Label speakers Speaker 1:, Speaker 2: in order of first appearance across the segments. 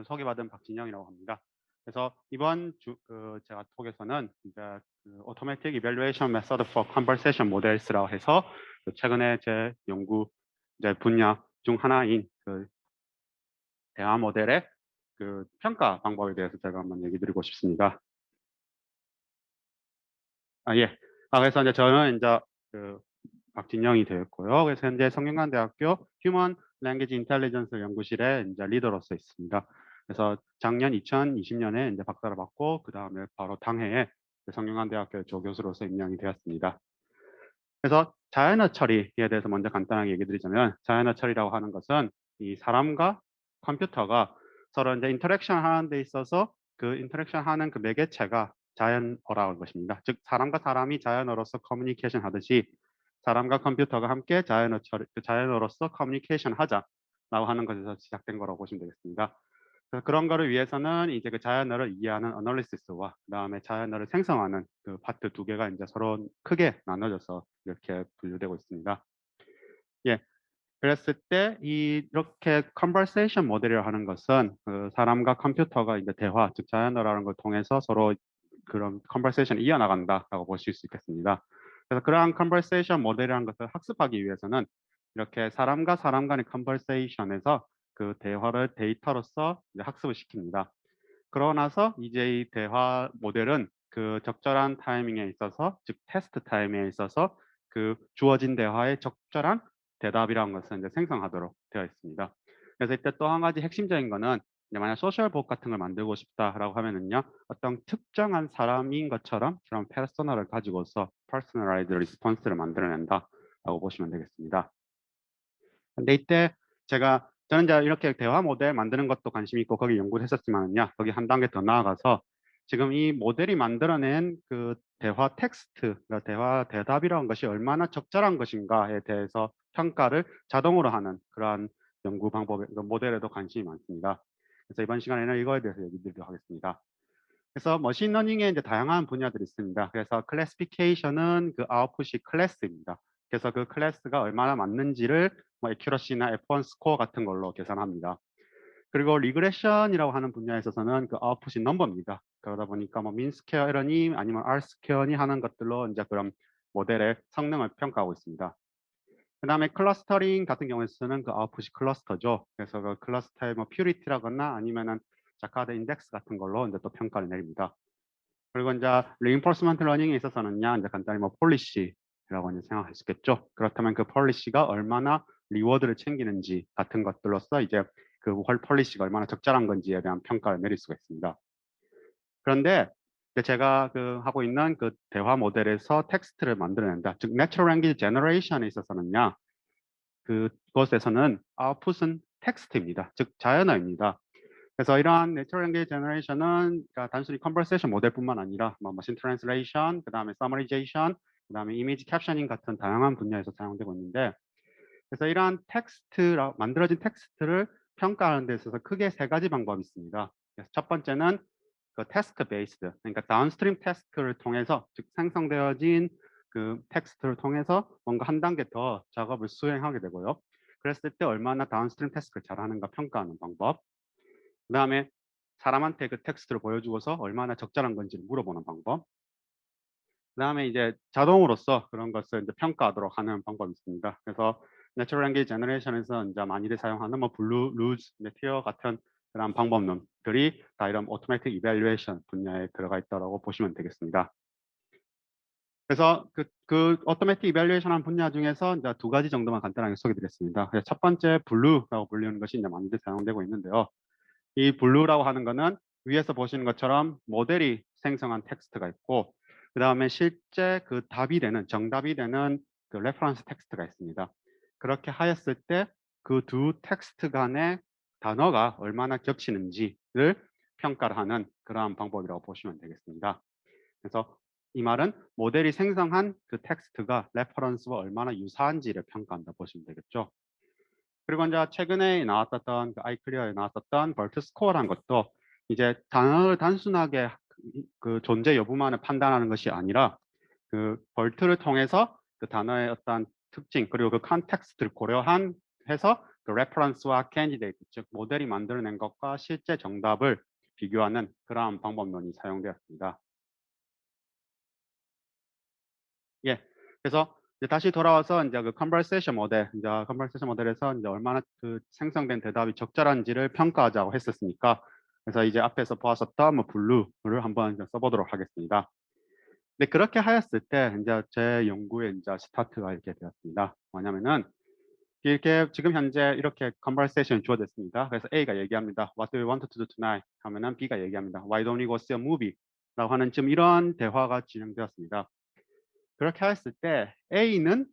Speaker 1: 소개받은 박진영이라고 합니다. 그래서 이번 제가 톡에서는 이제 Automatic Evaluation Method for Conversation Models라고 해서 최근에 제 연구 이제 분야 중 하나인 대화 모델의 평가 방법에 대해서 제가 한번 얘기 드리고 싶습니다. 예. 그래서 이제 저는 이제 박진영이 되었고요. 그래서 현재 성균관대학교 휴먼 랭귀지 인텔리전스 연구실의 이제 리더로서 있습니다. 그래서 작년 2020년에 이제 박사를 받고 그 다음에 바로 당해에 성균관대학교 조교수로서 임명이 되었습니다. 그래서 자연어 처리에 대해서 먼저 간단하게 얘기 드리자면, 자연어 처리라고 하는 것은 이 사람과 컴퓨터가 서로 이제 인터랙션 하는 데 있어서 그 인터랙션 하는 그 매개체가 자연어라고 하는 것입니다. 즉 사람과 사람이 자연어로서 커뮤니케이션 하듯이 사람과 컴퓨터가 함께 자연어로서 커뮤니케이션 하자라고 하는 것에서 시작된 거라고 보시면 되겠습니다. 그래서 그런 거를 위해서는 이제 그 자연어를 이해하는 어널리시스와 그다음에 자연어를 생성하는 그 파트 두 개가 이제 서로 크게 나눠져서 이렇게 분류되고 있습니다. 예. 그랬을 때 이렇게 컨버세이션 모델이라고 하는 것은 사람과 컴퓨터가 이제 대화, 즉 자연어라는 걸 통해서 서로 그런 컨버세이션을 이어나간다라고 보실 수 있겠습니다. 그래서 그러한 컨버세이션 모델이라는 것을 학습하기 위해서는 이렇게 사람과 사람 간의 컨버세이션에서 그 대화를 데이터로서 이제 학습을 시킵니다. 그러고 나서 이제 이 대화 모델은 그 적절한 타이밍에 있어서, 즉 테스트 타이밍에 있어서 그 주어진 대화에 적절한 대답이라는 것을 이제 생성하도록 되어 있습니다. 그래서 이때 또 한 가지 핵심적인 거는 이제 만약 소셜복 같은 걸 만들고 싶다라고 하면은요, 어떤 특정한 사람인 것처럼 그런 페르소나를 가지고서 퍼스널라이즈 리스폰스를 만들어낸다라고 보시면 되겠습니다. 근데 이때 저는 이제 이렇게 대화 모델 만드는 것도 관심 있고 거기 연구를 했었지만요, 거기 한 단계 더 나아가서 지금 이 모델이 만들어낸 그 대화 텍스트, 그러니까 대화 대답이라는 것이 얼마나 적절한 것인가에 대해서 평가를 자동으로 하는 그러한 연구 방법의 모델에도 관심이 많습니다. 그래서 이번 시간에는 이거에 대해서 얘기 드리도록 하겠습니다. 그래서 머신러닝에 이제 다양한 분야들이 있습니다. 그래서 클래시피케이션은 그 아웃풋이 클래스입니다. 그래서 그 클래스가 얼마나 맞는지를 뭐 에큐러시나 F1 스코어 같은 걸로 계산합니다. 그리고 리그레션이라고 하는 분야에 있어서는 그 아웃풋이 넘버입니다. 그러다 보니까 뭐 민스퀘어 에러니 아니면 R 스퀘어니 하는 것들로 이제 그런 모델의 성능을 평가하고 있습니다. 그 다음에 클러스터링 같은 경우에는 그 아웃풋이 클러스터죠. 그래서 그 클러스터의 뭐 퓨리티라거나 아니면은 자카드 인덱스 같은 걸로 이제 또 평가를 내립니다. 그리고 이제 reinforcement learning에 있어서는요, 이제 간단히 뭐 폴리시라고 이제 생각할 수 있겠죠. 그렇다면 그 폴리시가 얼마나 리워드를 챙기는지 같은 것들로서 이제 그 폴리시가 얼마나 적절한 건지에 대한 평가를 내릴 수가 있습니다. 그런데 제가 하고 있는 그 대화 모델에서 텍스트를 만들어낸다, 즉 Natural Language Generation에 있어서는요, 그것에서는 아웃풋은 텍스트입니다. 즉 자연어입니다. 그래서 이러한 Natural Language Generation은 그러니까 단순히 컨버세이션 모델뿐만 아니라 뭐 머신 트랜슬레이션, 그 다음에 서머리제이션, 그 다음에 이미지 캡셔닝 같은 다양한 분야에서 사용되고 있는데, 그래서 이러한 만들어진 텍스트를 평가하는 데 있어서 크게 세 가지 방법이 있습니다. 그래서 첫 번째는 그 태스크 베이스드, 그러니까 다운스트림 태스크를 통해서, 즉 생성되어진 그 텍스트를 통해서 뭔가 한 단계 더 작업을 수행하게 되고요. 그랬을 때 얼마나 다운스트림 태스크를 잘하는가 평가하는 방법. 그 다음에 사람한테 그 텍스트를 보여주고서 얼마나 적절한 건지를 물어보는 방법. 그 다음에 이제 자동으로서 그런 것을 이제 평가하도록 하는 방법이 있습니다. 그래서 Natural Language Generation에서 이제 많이들 사용하는 뭐 블루, 루즈, 메티어 같은 그런 방법론들이 다 이런 Automatic Evaluation 분야에 들어가 있다고 보시면 되겠습니다. 그래서 Automatic Evaluation 한 분야 중에서 이제 두 가지 정도만 간단하게 소개드렸습니다. 첫 번째 블루라고 불리는 것이 이제 많이들 사용되고 있는데요. 이 블루라고 하는 거는 위에서 보시는 것처럼 모델이 생성한 텍스트가 있고, 그 다음에 실제 그 정답이 되는 그 레퍼런스 텍스트가 있습니다. 그렇게 하였을 때 그 두 텍스트 간의 단어가 얼마나 겹치는지를 평가를 하는 그러한 방법이라고 보시면 되겠습니다. 그래서 이 말은 모델이 생성한 그 텍스트가 레퍼런스와 얼마나 유사한지를 평가한다 보시면 되겠죠. 그리고 이제 최근에 나왔었던 아이클리어에 나왔었던 벌트 스코어라는 것도 이제 단어를 단순하게 그 존재 여부만을 판단하는 것이 아니라 그 벌트를 통해서 그 단어의 어떤 특징 그리고 그 컨텍스트를 고려한 해서 그 레퍼런스와 캔디데이트, 즉 모델이 만들어낸 것과 실제 정답을 비교하는 그러한 방법론이 사용되었습니다. 예. 그래서 이제 다시 돌아와서 이제 그 컨버세이션 모델, 이제 컨버세이션 모델에서 이제 얼마나 그 생성된 대답이 적절한지를 평가하자고 했었으니까, 그래서 이제 앞에서 보았었던 뭐 블루를 한번 이제 써보도록 하겠습니다. 근데 그렇게 하였을 때 이제 제 연구의 이제 스타트가 이렇게 되었습니다. 뭐냐면은 이렇게 지금 현재 이렇게 컨버세이션이 주어졌습니다. 그래서 A가 얘기합니다. What do you want to do tonight? 하면은 B가 얘기합니다. Why don't we go see a movie? 라고 하는 지금 이런 대화가 진행되었습니다. 그렇게 했을 때 A는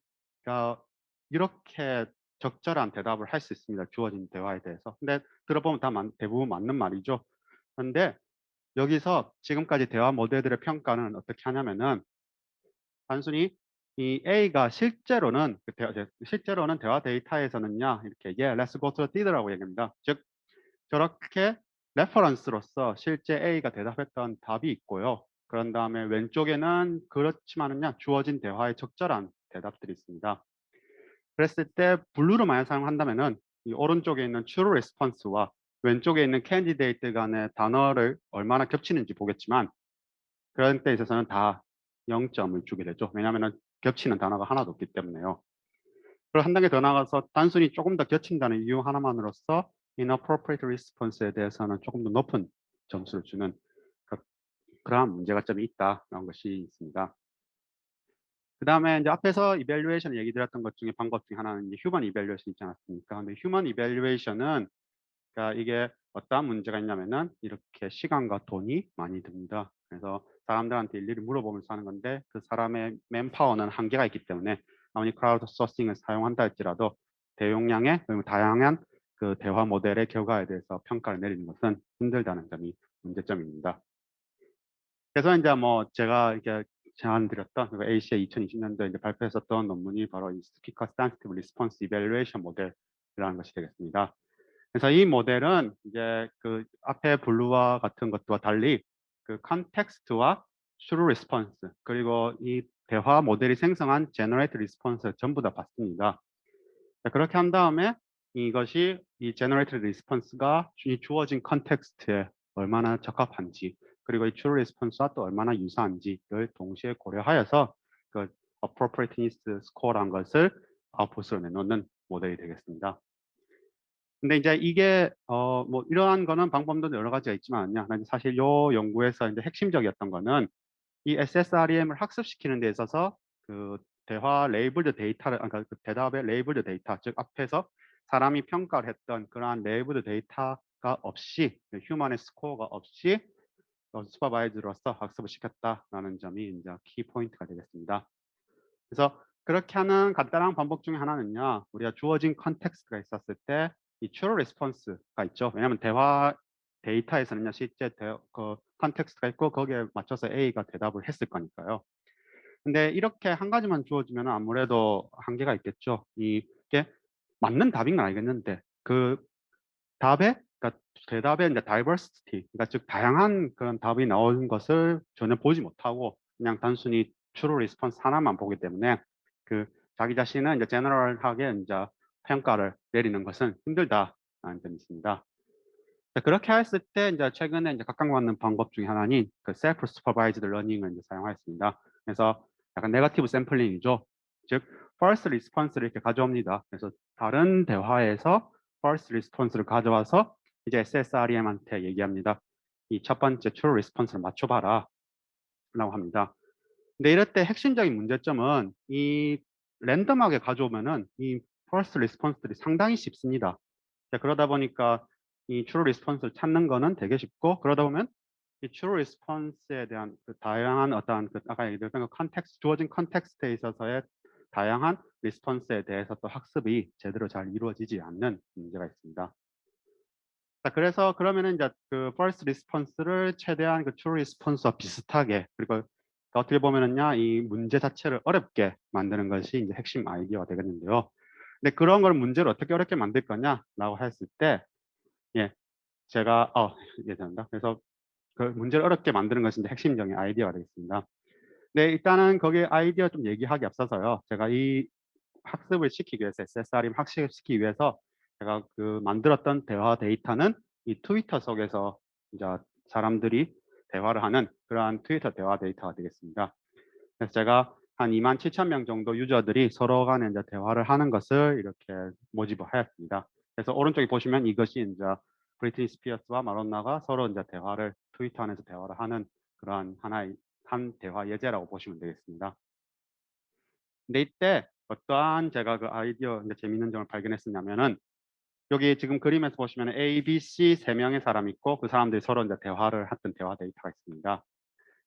Speaker 1: 이렇게 적절한 대답을 할 수 있습니다. 주어진 대화에 대해서. 근데 들어보면 다 대부분 맞는 말이죠. 그런데 여기서 지금까지 대화 모델들의 평가는 어떻게 하냐면은 단순히 이 A가 실제로는 대화 데이터에서는요, 이렇게 yeah, let's go to the theater라고 얘기합니다. 즉 저렇게 레퍼런스로서 실제 A가 대답했던 답이 있고요. 그런 다음에 왼쪽에는 그렇지만은요, 주어진 대화에 적절한 대답들이 있습니다. 그랬을 때 블루를 만약 사용한다면은 이 오른쪽에 있는 true response와 왼쪽에 있는 candidate 간의 단어를 얼마나 겹치는지 보겠지만 그런 때 있어서는 다 0점을 주게 되죠. 왜냐하면은 겹치는 단어가 하나도 없기 때문에요. 그리고 한 단계 더 나가서 단순히 조금 더 겹친다는 이유 하나만으로써 inappropriate response에 대해서는 조금 더 높은 점수를 주는 그- 그러한 문제가 점이 있다라는 것이 있습니다. 그 다음에 이제 앞에서 이밸류에이션 얘기 드렸던 것 중에 방법 중에 하나는 이제 휴먼 이밸류에이션 있지 않았습니까? 근데 휴먼 이밸류에이션은 그러니까 이게 어떠한 문제가 있냐면은 이렇게 시간과 돈이 많이 듭니다. 그래서 사람들한테 일일이 물어보면서 하는 건데 그 사람의 맨파워는 한계가 있기 때문에 아무리 크라우드 소싱을 사용한다 할지라도 대용량의 그리고 다양한 그 대화 모델의 결과에 대해서 평가를 내리는 것은 힘들다는 점이 문제점입니다. 그래서 이제 뭐 제가 이렇게 제안드렸던 그 AC의 2020년도에 이제 발표했었던 논문이 바로 이 Speaker Sensitive Response Evaluation 모델이라는 것이 되겠습니다. 그래서 이 모델은 이제 그 앞에 블루와 같은 것과 달리 그 컨텍스트와 true response 그리고 이 대화 모델이 생성한 generate response 전부 다 봤습니다. 자, 그렇게 한 다음에 이것이 이 generated response가 이 주어진 컨텍스트에 얼마나 적합한지 그리고 이 true response와 또 얼마나 유사한지를 동시에 고려하여서 그 appropriateness score란 것을 아웃풋으로 내놓는 모델이 되겠습니다. 근데 이제 이게 뭐 이러한 거는 방법도 여러 가지가 있지만요. 사실 요 연구에서 이제 핵심적이었던 거는 이 SSREM을 학습시키는 데 있어서 그 대화 레이블드 데이터를 그러니까 그 대답의 레이블드 데이터 즉 앞에서 사람이 평가를 했던 그러한 레이블드 데이터가 없이 휴먼의 스코어가 없이 슈퍼바이저로서 학습을 시켰다라는 점이 이제 키 포인트가 되겠습니다. 그래서 그렇게 하는 간단한 방법 중에 하나는요. 우리가 주어진 컨텍스트가 있었을 때 이 true response가 있죠. 왜냐하면 대화 데이터에서는요. 실제 그 컨텍스트가 있고 거기에 맞춰서 A가 대답을 했을 거니까요. 근데 이렇게 한 가지만 주어지면 아무래도 한계가 있겠죠. 이게 맞는 답인 건 알겠는데 그 답에 그러니까 대답의 이제 diversity 그러니까 즉 다양한 그런 답이 나오는 것을 전혀 보지 못하고 그냥 단순히 true response 하나만 보기 때문에 그 자기 자신은 이제 제너럴하게 이제 평가를 내리는 것은 힘들다라는 점이 있습니다. 자, 그렇게 했을 때 이제 최근에 이제 각광받는 방법 중에 하나인 그 self supervised learning을 이제 사용하였습니다. 그래서 약간 네거티브 샘플링이죠. 즉 first response를 이렇게 가져옵니다. 그래서 다른 대화에서 first response를 가져와서 이제 SSREM한테 얘기합니다. 이 첫 번째 true response를 맞춰봐라 라고 합니다. 근데 이럴 때 핵심적인 문제점은 이 랜덤하게 가져오면은 이 first response들이 상당히 쉽습니다. 자, 그러다 보니까 이 true response를 찾는 거는 되게 쉽고 그러다 보면 이 true response에 대한 그 다양한 어떤 그 아까 얘기했던 그 컨텍스트 주어진 컨텍스트에 있어서의 다양한 리스폰스에 대해서 또 학습이 제대로 잘 이루어지지 않는 문제가 있습니다. 자, 그래서 그러면은 이제 그 first response를 최대한 그 true response와 비슷하게 그리고 어떻게 보면은요 이 문제 자체를 어렵게 만드는 것이 이제 핵심 아이디어가 되겠는데요. 근데 그런 걸 문제를 어떻게 어렵게 만들 거냐라고 했을 때, 예, 제가 이게 된다. 그래서 그 문제를 어렵게 만드는 것이 이제 핵심적인 아이디어가 되겠습니다. 네, 일단은 거기 아이디어 좀 얘기하기 앞서서요. 제가 이 학습을 시키기 위해서 SSR임 학습을 시키기 위해서 제가 그 만들었던 대화 데이터는 이 트위터 속에서 이제 사람들이 대화를 하는 그러한 트위터 대화 데이터가 되겠습니다. 그래서 제가 한 27,000명 정도 유저들이 서로 간에 이제 대화를 하는 것을 이렇게 모집을 하였습니다. 그래서 오른쪽에 보시면 이것이 이제 브리트니 스피어스와 마돈나가 서로 이제 대화를 트위터 안에서 대화를 하는 그러한 하나의 한 대화 예제라고 보시면 되겠습니다. 근데 이때 어떠한 제가 그 아이디어 이제 재밌는 점을 발견했었냐면은 여기 지금 그림에서 보시면 A, B, C 세 명의 사람이 있고 그 사람들이 서로 이제 대화를 했던 대화 데이터가 있습니다.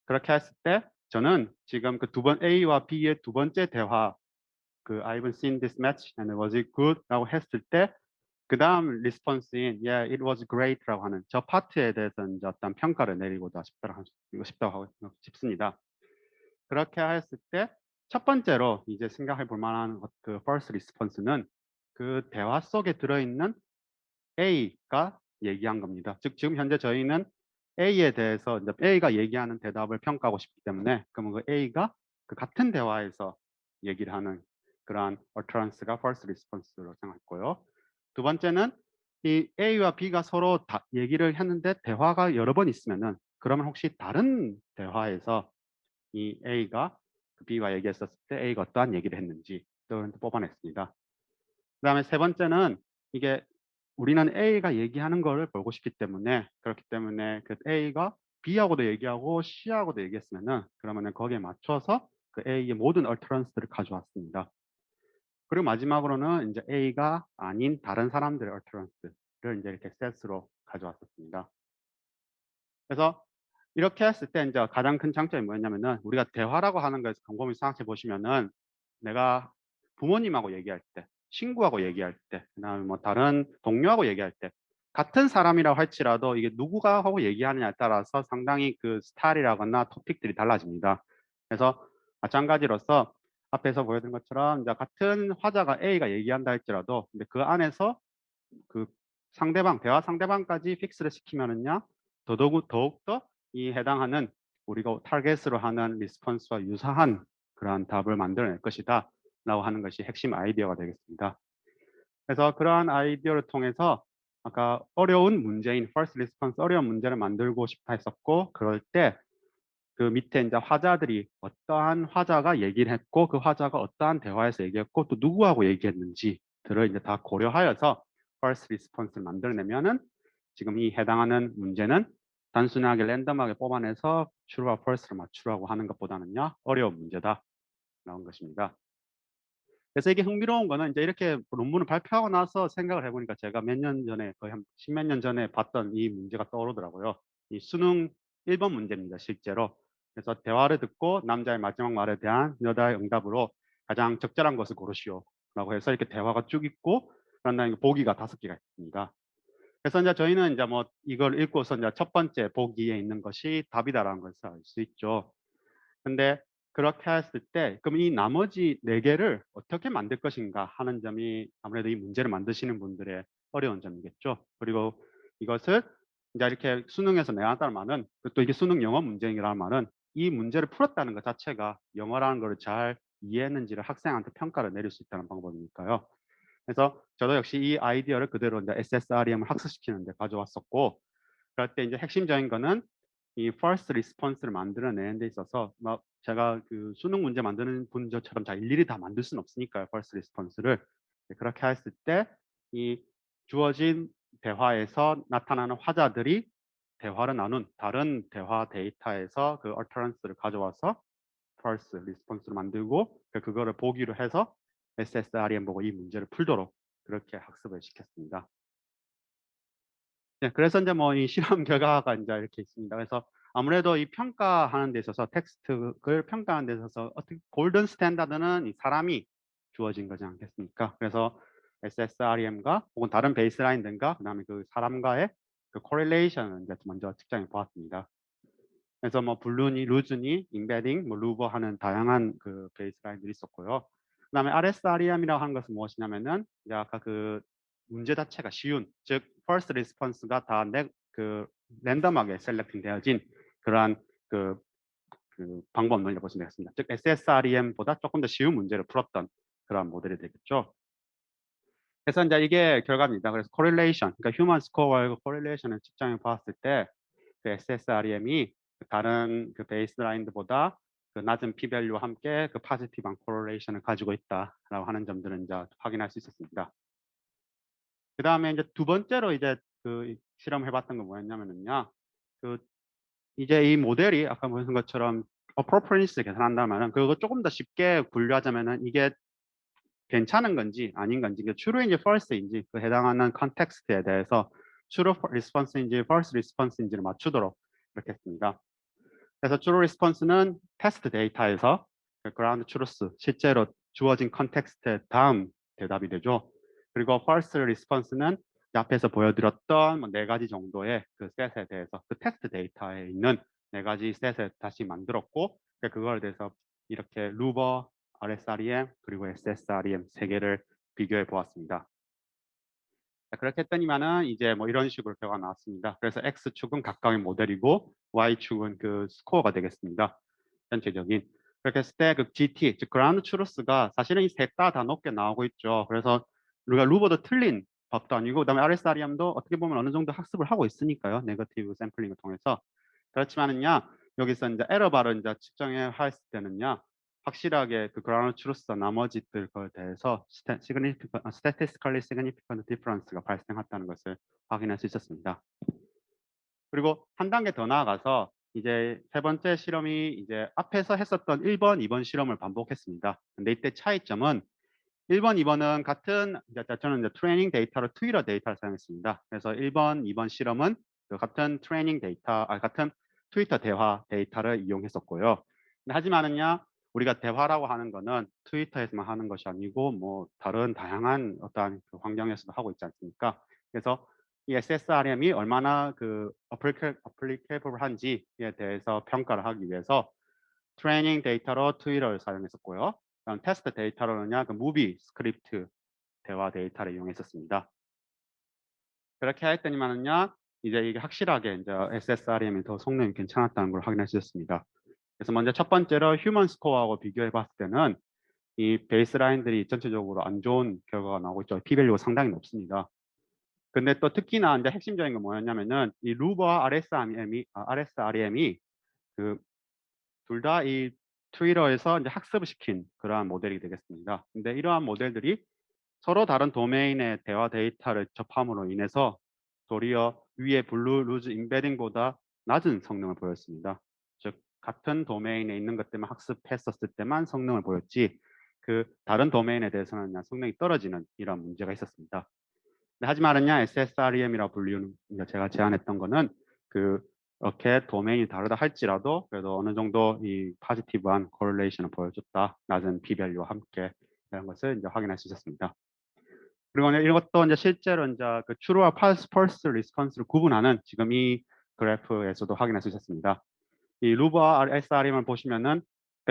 Speaker 1: 그렇게 했을 때 저는 지금 그 두 번 A와 B의 두 번째 대화 그 I've seen this match and was it good?라고 했을 때 그 다음 리스폰스인 Yeah, it was great라고 하는 저 파트에 대해서 이제 어떤 평가를 내리고자 싶다고 하고 싶습니다. 그렇게 했을 때 첫 번째로 이제 생각해 볼 만한 그 first response는 그 대화 속에 들어있는 A가 얘기한 겁니다. 즉 지금 현재 저희는 A에 대해서 이제 A가 얘기하는 대답을 평가하고 싶기 때문에 그러면 그 A가 그 같은 대화에서 얘기를 하는 그러한 utterance가 first response로 생각했고요. 두 번째는 이 A와 B가 서로 다 얘기를 했는데 대화가 여러 번 있으면은 그러면 혹시 다른 대화에서 이 A가 그 B와 얘기했었을 때 A가 어떠한 얘기를 했는지 또 뽑아냈습니다. 그다음에 세 번째는 이게 우리는 A가 얘기하는 거를 보고 싶기 때문에 그렇기 때문에 그 A가 B하고도 얘기하고 C하고도 얘기했으면은 그러면은 거기에 맞춰서 그 A의 모든 얼터런스들을 가져왔습니다. 그리고 마지막으로는 이제 A가 아닌 다른 사람들의 얼터런스를 이제 이렇게 셋으로 가져왔었습니다. 그래서 이렇게 했을 때 이제 가장 큰 장점이 뭐였냐면은 우리가 대화라고 하는 거에서 곰곰이 생각해 보시면은 내가 부모님하고 얘기할 때, 친구하고 얘기할 때, 그다음에 뭐 다른 동료하고 얘기할 때 같은 사람이라고 할지라도 이게 누구가 하고 얘기하느냐에 따라서 상당히 그 스타일이라거나 토픽들이 달라집니다. 그래서 마찬가지로서 앞에서 보여드린 것처럼 이제 같은 화자가 A가 얘기한다 할지라도 근데 그 안에서 그 상대방 대화 상대방까지 픽스를 시키면은요 더욱더 이 해당하는 우리가 타겟으로 하는 리스폰스와 유사한 그러한 답을 만들어낼 것이다 라고 하는 것이 핵심 아이디어가 되겠습니다. 그래서 그러한 아이디어를 통해서 아까 어려운 문제인 first response 어려운 문제를 만들고 싶어 했었고 그럴 때 그 밑에 이제 화자들이 어떠한 화자가 얘기를 했고 그 화자가 어떠한 대화에서 얘기했고 또 누구하고 얘기했는지들을 이제 다 고려하여서 first response를 만들어내면은 지금 이 해당하는 문제는 단순하게 랜덤하게 뽑아내서 true와 false를 맞추라고 하는 것보다는요 어려운 문제다 나온 것입니다. 그래서 이게 흥미로운 거는 이제 이렇게 논문을 발표하고 나서 생각을 해보니까 제가 몇 년 전에 거의 한 십몇 년 전에 봤던 이 문제가 떠오르더라고요. 이 수능 1번 문제입니다, 실제로. 그래서 대화를 듣고 남자의 마지막 말에 대한 여자의 응답으로 가장 적절한 것을 고르시오라고 해서 이렇게 대화가 쭉 있고 그런 다음에 보기가 5개가 있습니다. 그래서 이제 저희는 이제 뭐 이걸 읽고서 이제 첫 번째 보기에 있는 것이 답이다라는 것을 알 수 있죠. 근데 그렇게 했을 때 그럼 이 나머지 4개를 어떻게 만들 것인가 하는 점이 아무래도 이 문제를 만드시는 분들의 어려운 점이겠죠. 그리고 이것을 이제 이렇게 수능에서 내놨다는 말은 또 이게 수능 영어 문제라는 말은 이 문제를 풀었다는 것 자체가 영어라는 것을 잘 이해했는지를 학생한테 평가를 내릴 수 있다는 방법이니까요. 그래서 저도 역시 이 아이디어를 그대로 이제 SSREM을 학습시키는 데 가져왔었고 그럴 때 이제 핵심적인 거는 이 first response를 만들어내는 데 있어서 막 제가 그 수능 문제 만드는 분들처럼 다 일일이 다 만들 수는 없으니까요. first response를. 그렇게 했을 때 이 주어진 대화에서 나타나는 화자들이 대화를 나눈 다른 대화 데이터에서 그 utterance를 가져와서 first response를 만들고 그거를 보기로 해서 SSREM 보고 이 문제를 풀도록 그렇게 학습을 시켰습니다. 네, 그래서 이제 뭐 이 실험 결과가 이제 이렇게 있습니다. 그래서 아무래도 이 평가하는 데 있어서 텍스트를 평가하는 데 있어서 어떻게 골든 스탠다드는 이 사람이 주어진 거지 않겠습니까? 그래서 SSREM과 혹은 다른 베이스라인 등과 그다음에 그 사람과의 그 코릴레이션을 이제 먼저 측정해 보았습니다. 그래서 뭐 블루니, 루즈니, 임베딩, 뭐 루버 하는 다양한 그 베이스라인들이 있었고요. 그다음에 RSREM이라고 하는 것은 무엇이냐면은 이제 아까 그 문제 자체가 쉬운, 즉 first response가 다 그 랜덤하게 셀렉팅 되어진 그러한 그, 그 방법론이라고 보시면 되겠습니다. 즉 SSREM보다 조금 더 쉬운 문제를 풀었던 그러한 모델이 되겠죠. 그래서 이제 이게 결과입니다. 그래서 correlation, 그러니까 human score와 correlation을 측정해 보았을 때 그 SSREM이 다른 그 베이스라인들보다 그 낮은 p-value와 함께 그 positive한 correlation을 가지고 있다라고 하는 점들은 이제 확인할 수 있었습니다. 그 다음에 이제 두 번째로 이제 그 실험을 해봤던 건 뭐였냐면은요, 그 이제 이 모델이 아까 보신 것처럼 appropriateness를 계산한다면은 그거 조금 더 쉽게 분류하자면은 이게 괜찮은 건지 아닌 건지, 그 true인지 false인지 그 해당하는 컨텍스트에 대해서 true response인지 false response인지를 맞추도록 이렇게 했습니다. 그래서 true response는 테스트 데이터에서 그 ground truth, 실제로 주어진 컨텍스트의 다음 대답이 되죠. 그리고 false response는 앞에서 보여드렸던 네 가지 정도의 그 셋에 대해서 그 테스트 데이터에 있는 네 가지 셋을 다시 만들었고, 그걸 대해서 이렇게 루버, RSREM 그리고 SSREM 세 개를 비교해 보았습니다. 자, 그렇게 했더니만은 이제 뭐 이런 식으로 결과가 나왔습니다. 그래서 X축은 각각의 모델이고 Y축은 그 스코어가 되겠습니다. 전체적인. 그렇게 했을 때 그 GT, 즉 그라운드 트루스가 사실은 이 셋 다 높게 나오고 있죠. 그래서 우리가 루버도 틀린 법도 아니고, 그다음에 RSREM도 어떻게 보면 어느 정도 학습을 하고 있으니까요. 네거티브 샘플링을 통해서. 그렇지만은요, 여기서 이제 에러 바를 이제 측정해 했을 때는요, 확실하게 그 그라운드 트루스와 나머지들 거에 대해서 statistically significant difference가 발생했다는 것을 확인할 수 있었습니다. 그리고 한 단계 더 나아가서 이제 세 번째 실험이 이제 앞에서 했었던 1번, 2번 실험을 반복했습니다. 근데 이때 차이점은 1번, 2번은 같은 저는 이제 트레이닝 데이터로 트위터 데이터를 사용했습니다. 그래서 1번, 2번 실험은 그 같은 트레이닝 데이터, 같은 트위터 대화 데이터를 이용했었고요. 근데 하지만은요, 우리가 대화라고 하는 거는 트위터에서만 하는 것이 아니고 뭐 다른 다양한 어떠한 그 환경에서도 하고 있지 않습니까? 그래서 이 SSRM이 얼마나 그 applicable한지에 대해서 평가를 하기 위해서 트레이닝 데이터로 트위터를 사용했었고요. 그다음 테스트 데이터로는요, 그 무비 스크립트 대화 데이터를 이용했었습니다. 그렇게 했더니만은요, 이제 이게 확실하게 이제 SSRM이 더 성능이 괜찮았다는 걸 확인할 수 있었습니다. 그래서 먼저 첫 번째로 휴먼 스코어하고 비교해 봤을 때는 이 베이스라인들이 전체적으로 안 좋은 결과가 나오고 있죠. p-value가 상당히 높습니다. 근데 또 특히나 이제 핵심적인 건 뭐였냐면은 이 루버와 RSREM이 그 둘 다 이 트위터에서 이제 학습을 시킨 그러한 모델이 되겠습니다. 근데 이러한 모델들이 서로 다른 도메인의 대화 데이터를 접함으로 인해서 도리어 위에 블루 루즈 임베딩보다 낮은 성능을 보였습니다. 즉 같은 도메인에 있는 것들만 학습했었을 때만 성능을 보였지 그 다른 도메인에 대해서는 그냥 성능이 떨어지는 이런 문제가 있었습니다. 하지만은요, SSREM이라고 불리는 제가 제안했던 거는 그 이렇게 도메인이 다르다 할지라도 그래도 어느 정도 이 포지티브한 코릴레이션을 보여줬다. 낮은 p-value와 함께 이런 것을 이제 확인할 수 있었습니다. 그리고 이것도 이제 실제로 이제 그 true와 false response를 구분하는 지금 이 그래프에서도 확인할 수 있었습니다. 이 루버와 SRM을 보시면은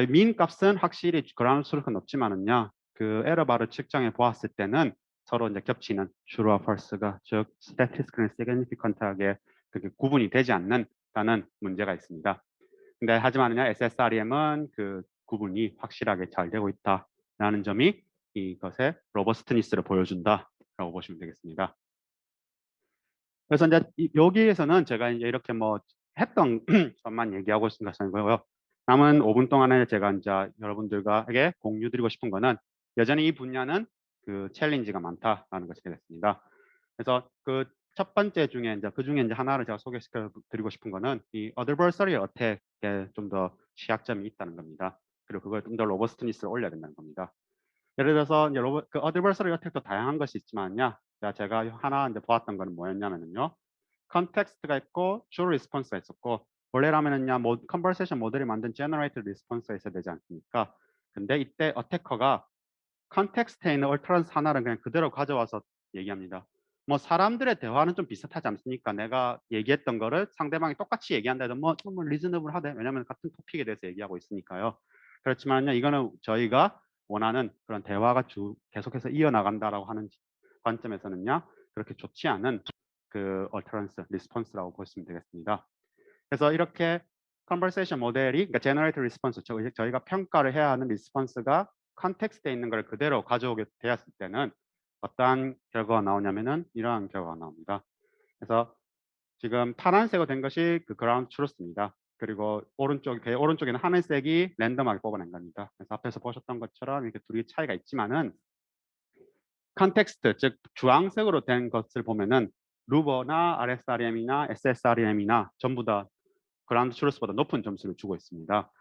Speaker 1: 민 값은 확실히 그라운드 트루스가 높지만은요, 그 에러 바를 측정해 보았을 때는 서로 이제 겹치는 true와 false가 즉 statistically significant하게 그게 구분이 되지 않는다는 문제가 있습니다. 근데 하지만은요, SSREM은 그 구분이 확실하게 잘 되고 있다라는 점이 이것의 로버스트니스를 보여준다라고 보시면 되겠습니다. 그래서 이제 여기에서는 제가 이제 이렇게 뭐 했던 것만 얘기하고 있는 것이 아니고요. 남은 5분 동안에 제가 이제 여러분들에게 공유드리고 싶은 거는 여전히 이 분야는 그 챌린지가 많다라는 것이 되겠습니다. 그래서 그 첫 번째 중에 이제 그 중에 이제 하나를 제가 소개시켜 드리고 싶은 거는 이 adversarial attack에 좀 더 취약점이 있다는 겁니다. 그리고 그걸 좀 더 로버스트니스를 올려야 된다는 겁니다. 예를 들어서 이제 그 adversarial attack도 다양한 것이 있지만요. 제가 하나 이제 보았던 거는 뭐였냐면요. 컨텍스트가 있고 true response가 있었고, 원래라면은요 컨버세이션 모델이 만든 generated response가 있어야 되지 않습니까? 근데 이때 어태커가 컨텍스트에 있는 얼터런스 하나를 그냥 그대로 가져와서 얘기합니다. 뭐 사람들의 대화는 좀 비슷하지 않습니까? 내가 얘기했던 거를 상대방이 똑같이 얘기한다 해도 뭐 리즈너블 하대. 왜냐하면 같은 토픽에 대해서 얘기하고 있으니까요. 그렇지만요, 이거는 저희가 원하는 그런 대화가 계속해서 이어나간다라고 하는 관점에서는요, 그렇게 좋지 않은 그 alterance response라고 보시면 되겠습니다. 그래서 이렇게 conversation 모델이, 그러니까 generated response, 저희가 평가를 해야 하는 response가 컨텍스트에 있는 걸 그대로 가져오게 되었을 때는 어떠한 결과가 나오냐면은 이러한 결과가 나옵니다. 그래서 지금 파란색으로 된 것이 그 그라운드 트루스입니다. 그리고 오른쪽에는 하늘색이 랜덤하게 뽑아낸 겁니다. 그래서 앞에서 보셨던 것처럼 이렇게 둘이 차이가 있지만은 컨텍스트, 즉 주황색으로 된 것을 보면은 루버나 RSRM이나 SSRM이나 전부 다 그라운드 트루스보다 높은 점수를 주고 있습니다.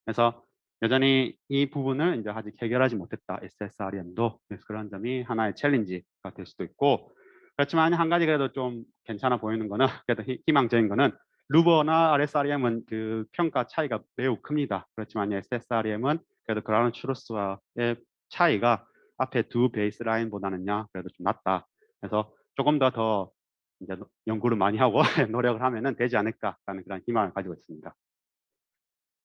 Speaker 1: 그래서 여전히 이 부분을 이제 아직 해결하지 못했다. SSRM도. 그래서 그런 점이 하나의 챌린지가 될 수도 있고, 그렇지만 한 가지 그래도 좀 괜찮아 보이는 거는 그래도 희망적인 거는 루버나 RSRM은 그 평가 차이가 매우 큽니다. 그렇지만 SSRM은 그래도 그라운드 트루스와의 차이가 앞에 두 베이스 라인보다는요 그래도 좀 낮다. 그래서 조금 더 이제 연구를 많이 하고 노력을 하면은 되지 않을까라는 그런 희망을 가지고 있습니다.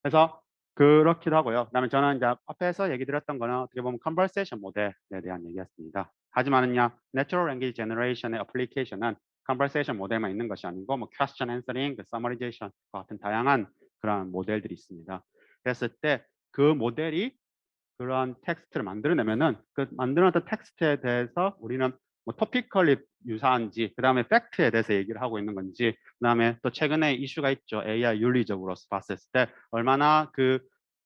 Speaker 1: 그래서 그렇기도 하고요. 그다음에 저는 이제 앞에서 얘기 드렸던 거는 어떻게 보면 컨버세이션 모델에 대한 얘기였습니다. 하지만은요, Natural Language Generation의 애플리케이션은 컨버세이션 모델만 있는 것이 아니고 뭐 question answering, 그 summarization 같은 다양한 그런 모델들이 있습니다. 그랬을 때 그 모델이 그런 텍스트를 만들어내면은 그 만들어냈던 텍스트에 대해서 우리는 뭐 토피컬리 유사한지, 그다음에 팩트에 대해서 얘기를 하고 있는 건지, 그다음에 또 최근에 이슈가 있죠. AI 윤리적으로 봤을 때 얼마나 그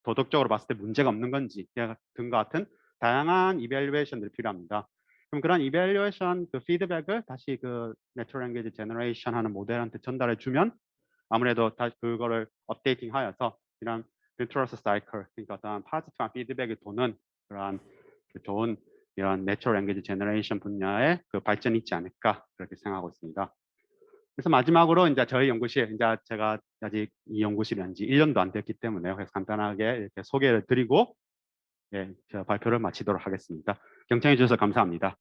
Speaker 1: 도덕적으로 봤을 때 문제가 없는 건지 등과 같은 다양한 이밸류에이션들이 필요합니다. 그럼 그런 이밸류에이션 그 피드백을 다시 그 내추럴 랭귀지 제너레이션 하는 모델한테 전달해 주면 아무래도 다시 그거를 업데이팅하여서 이런 virtuous cycle, 그러니까 어떤 파지티브한 피드백이 도는 그러한 그 좋은 이런 내추럴 랭귀지 제너레이션 분야의 그 발전이 있지 않을까 그렇게 생각하고 있습니다. 그래서 마지막으로 이제 저희 연구실, 이제 제가 아직 이 연구실이 한 지 1년도 안 됐기 때문에 그래서 간단하게 이렇게 소개를 드리고 예, 제가 발표를 마치도록 하겠습니다. 경청해 주셔서 감사합니다.